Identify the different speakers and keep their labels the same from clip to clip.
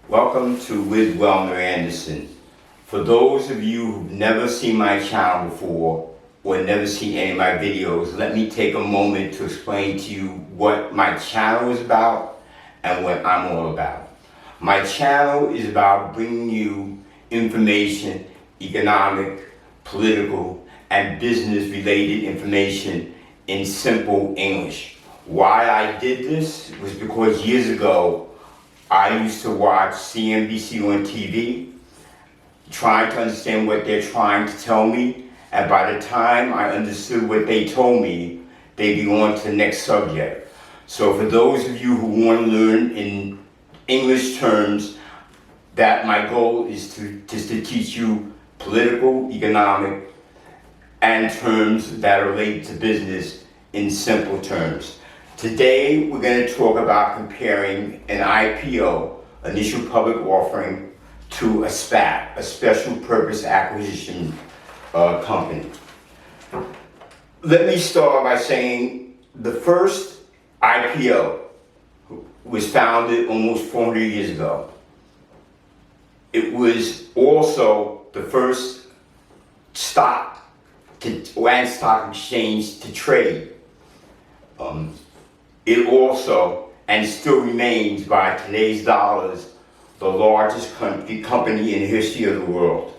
Speaker 1: Welcome to With Welmer Anderson. For those of you who've never seen my channel before or never seen any of my videos, let me take a moment to explain to you what my channel is about and what I'm all about. My channel is about bringing you information, economic, political, and business related information in simple English. Why I did this was because years ago I used to watch CNBC on TV, trying to understand what they're trying to tell me, and by the time I understood what they told me, they'd be on to the next subject. So for those of you who want to learn in English terms, that my goal is to teach you political, economic, and terms that are related to business in simple terms. Today, we're going to talk about comparing an IPO, initial public offering, to a SPAC, a special purpose acquisition company. Let me start by saying the first IPO was founded almost 400 years ago. It was also the first stock exchange to trade. It also, and still remains by today's dollars, the largest company in the history of the world.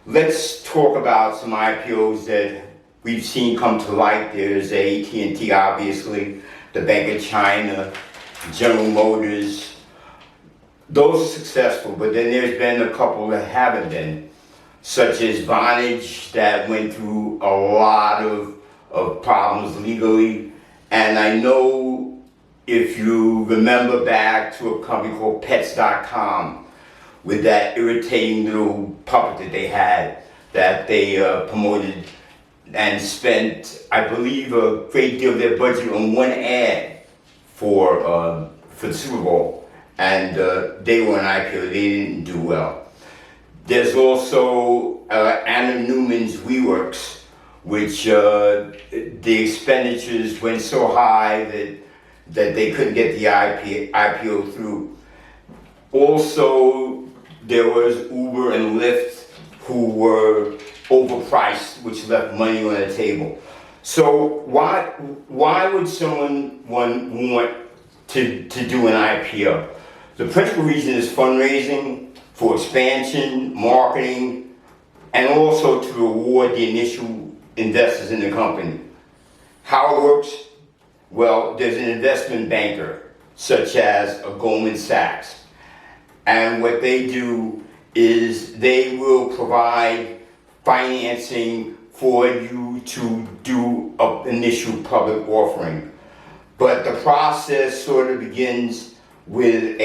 Speaker 1: Let's talk about some IPOs that we've seen come to light. There's AT&T, obviously, the Bank of China, General Motors. Those are successful, but then there's been a couple that haven't been, such as Vonage, that went through a lot of problems legally. And I know if you remember back to a company called Pets.com with that irritating little puppet that they had that they promoted and spent, I believe, a great deal of their budget on one ad for the Super Bowl. And they were an IPO, they didn't do well. There's also Anna Newman's WeWorks, which the expenditures went so high that they couldn't get the IPO through. Also, there was Uber and Lyft who were overpriced, which left money on the table. So why would someone want to do an IPO? The principal reason is fundraising for expansion, marketing, and also to reward the initial investors in the company. How it works? Well, there's an investment banker, such as a Goldman Sachs. And what they do is they will provide financing for you to do an initial public offering. But the process sort of begins with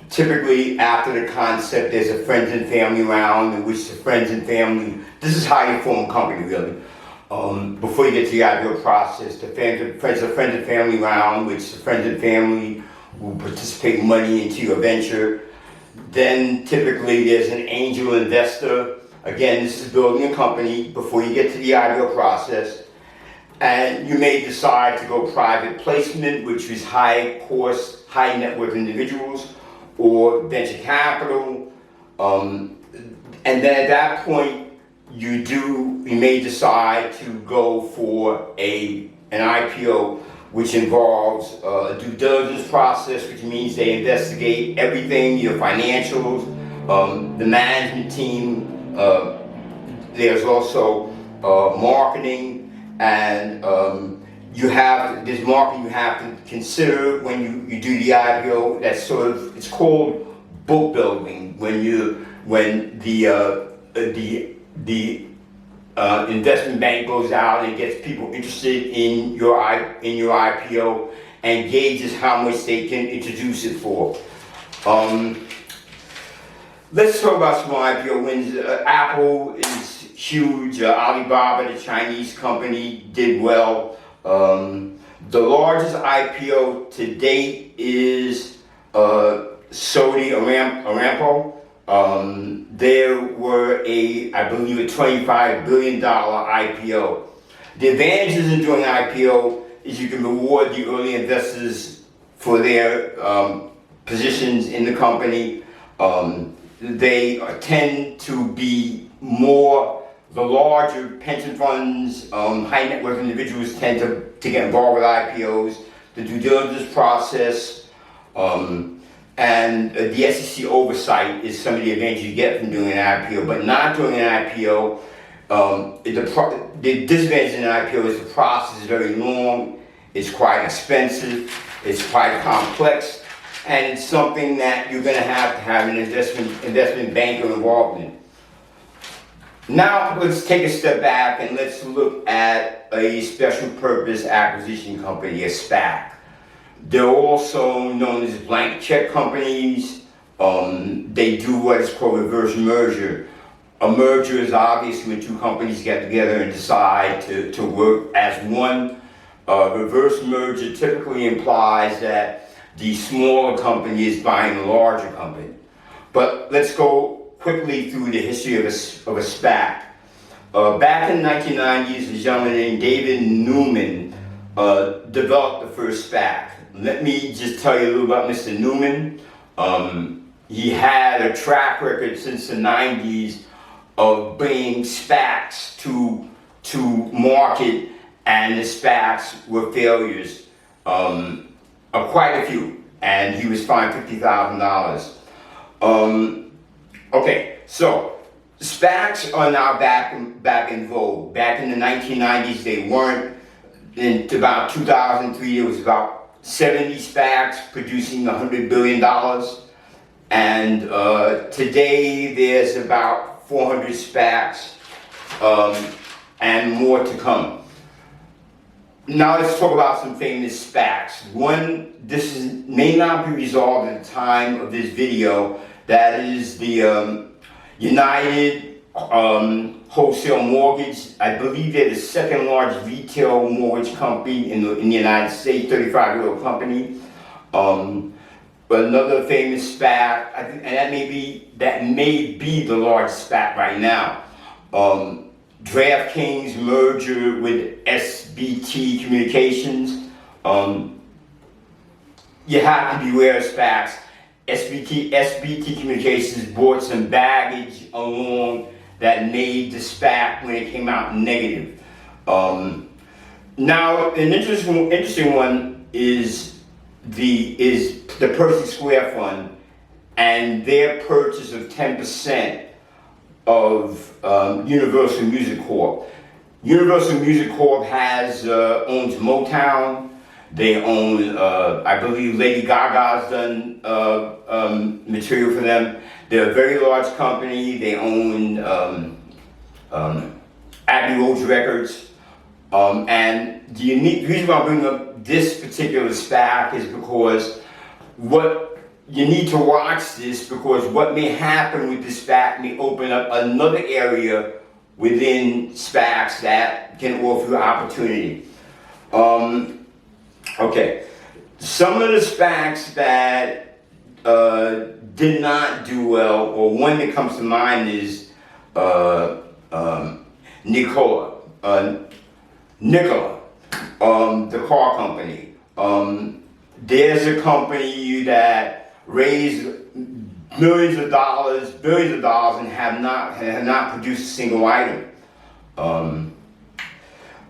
Speaker 1: typically after the concept, there's a friends and family round in which the friends and family, this is how you form a company really. Before you get to the IPO process, the friends and family round, which the friends and family will participate money into your venture. Then typically there's an angel investor. Again, this is building a company before you get to the IPO process. And you may decide to go private placement, which is high cost, high net worth individuals, or venture capital, and then at that point you may decide to go for an IPO, which involves a due diligence process, which means they investigate everything, your financials, the management team. There's also marketing, and there's marketing you have to consider when you do the IPO. That's sort of, it's called book building, when the investment bank goes out and gets people interested in your IPO and gauges how much they can introduce it for. Let's talk about small IPO wins. Apple is huge. Alibaba, the Chinese company, did well. The largest IPO to date is Saudi Aramco. There were I believe a $25 billion IPO. The advantages in doing an IPO is you can reward the early investors for their positions in the company. They tend to be more, the larger pension funds, high net worth individuals tend to get involved with IPOs, the due diligence process, and the SEC oversight is some of the advantages you get from doing an IPO, but not doing an IPO. The disadvantage in an IPO is the process is very long, it's quite expensive, it's quite complex, and it's something that you're going to have an investment banker involved in. Now let's take a step back and let's look at a special purpose acquisition company, a SPAC. They're also known as blank check companies. They do what is called reverse merger. A merger is obviously when two companies get together and decide to work as one. Reverse merger typically implies that the smaller company is buying the larger company. But let's go quickly through the history of a SPAC. Back in the 1990s, a gentleman named David Newman developed the first SPAC. Let me just tell you a little about Mr. Newman. He had a track record since the 90s of bringing SPACs to market, and the SPACs were failures, quite a few, and he was fined $50,000. Okay, so SPACs are now back in vogue. Back in the 1990s, they weren't. In about 2003, there was about 70 SPACs producing $100 billion, and today there's about 400 SPACs, and more to come. Now let's talk about some famous SPACs. One, may not be resolved at the time of this video. That is the United Wholesale Mortgage. I believe they're the second largest retail mortgage company in the United States, 35-year-old company. But another famous SPAC, and that may be the largest SPAC right now. DraftKings merger with SBT Communications. You have to beware of SPACs. SBT Communications bought some baggage along that made the SPAC when it came out negative. Now, an interesting one is the Percy Square Fund and their purchase of 10% of Universal Music Corp. Universal Music Corp owns Motown. They own, I believe Lady Gaga's done material for them. They're a very large company. They own Abbey Road Records. And the reason why I bring up this particular SPAC is because you need to watch this, because what may happen with this SPAC may open up another area within SPACs that can offer you opportunity. Okay, some of the SPACs that did not do well, or one that comes to mind is Nikola, the car company. There's a company that raised billions of dollars, and have not produced a single item.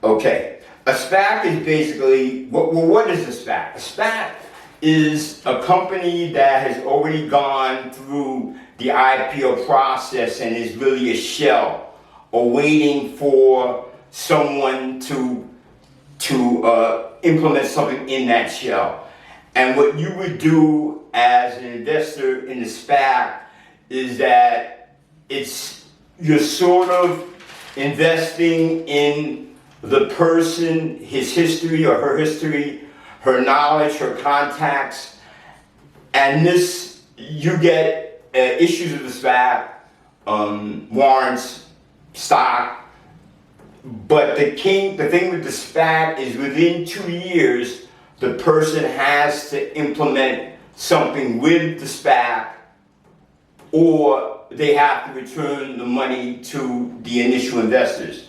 Speaker 1: Okay, a SPAC is basically, what is a SPAC? A SPAC is a company that has already gone through the IPO process and is really a shell, or waiting for someone to implement something in that shell. And what you would do as an investor in the SPAC is that you're sort of investing in the person, his history or her history, her knowledge, her contacts, and you get issues of the SPAC, warrants, stock. But the thing with the SPAC is within 2 years, the person has to implement something with the SPAC, or they have to return the money to the initial investors.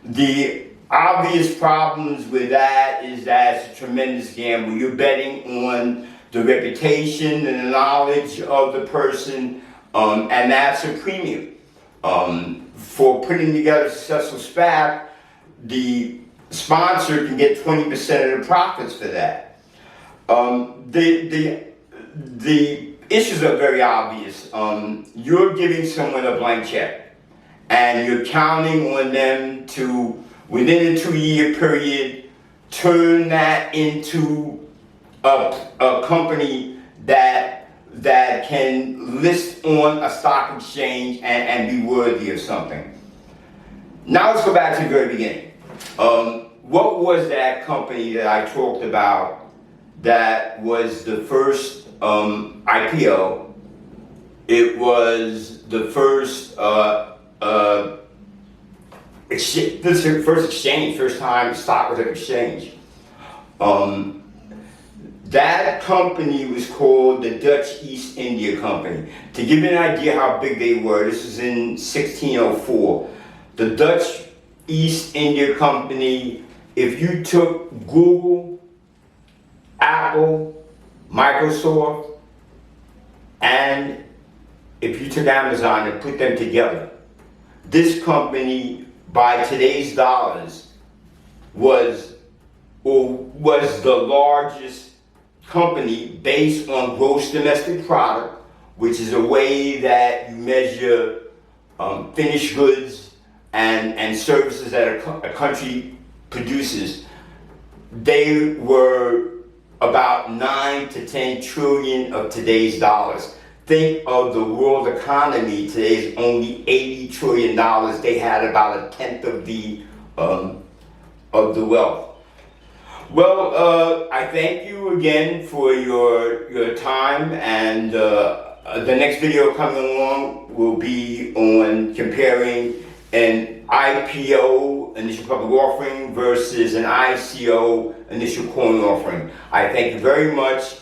Speaker 1: The obvious problems with that is that it's a tremendous gamble. You're betting on the reputation and the knowledge of the person, and that's a premium. For putting together a successful SPAC, the sponsor can get 20% of the profits for that. The issues are very obvious. You're giving someone a blank check, and you're counting on them to, within a 2-year period, turn that into a company that can list on a stock exchange and be worthy of something. Now let's go back to the very beginning. What was that company that I talked about that was the first IPO? It was the first first time stock was at exchange. That company was called the Dutch East India Company. To give you an idea how big they were, this was in 1604. The Dutch East India Company, if you took Google, Apple, Microsoft, and if you took Amazon and put them together, this company, by today's dollars, was the largest company based on gross domestic product, which is a way that you measure finished goods and services that a country produces. They were about 9 to 10 trillion of today's dollars. Think of the world economy today is only $80 trillion. They had about 1/10 of the wealth. Well, I thank you again for your time, and the next video coming along will be on comparing an IPO, initial public offering, versus an ICO, initial coin offering. I thank you very much.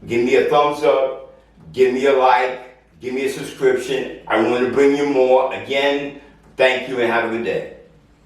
Speaker 1: Give me a thumbs up, give me a like, give me a subscription. I want to bring you more. Again, thank you and have a good day.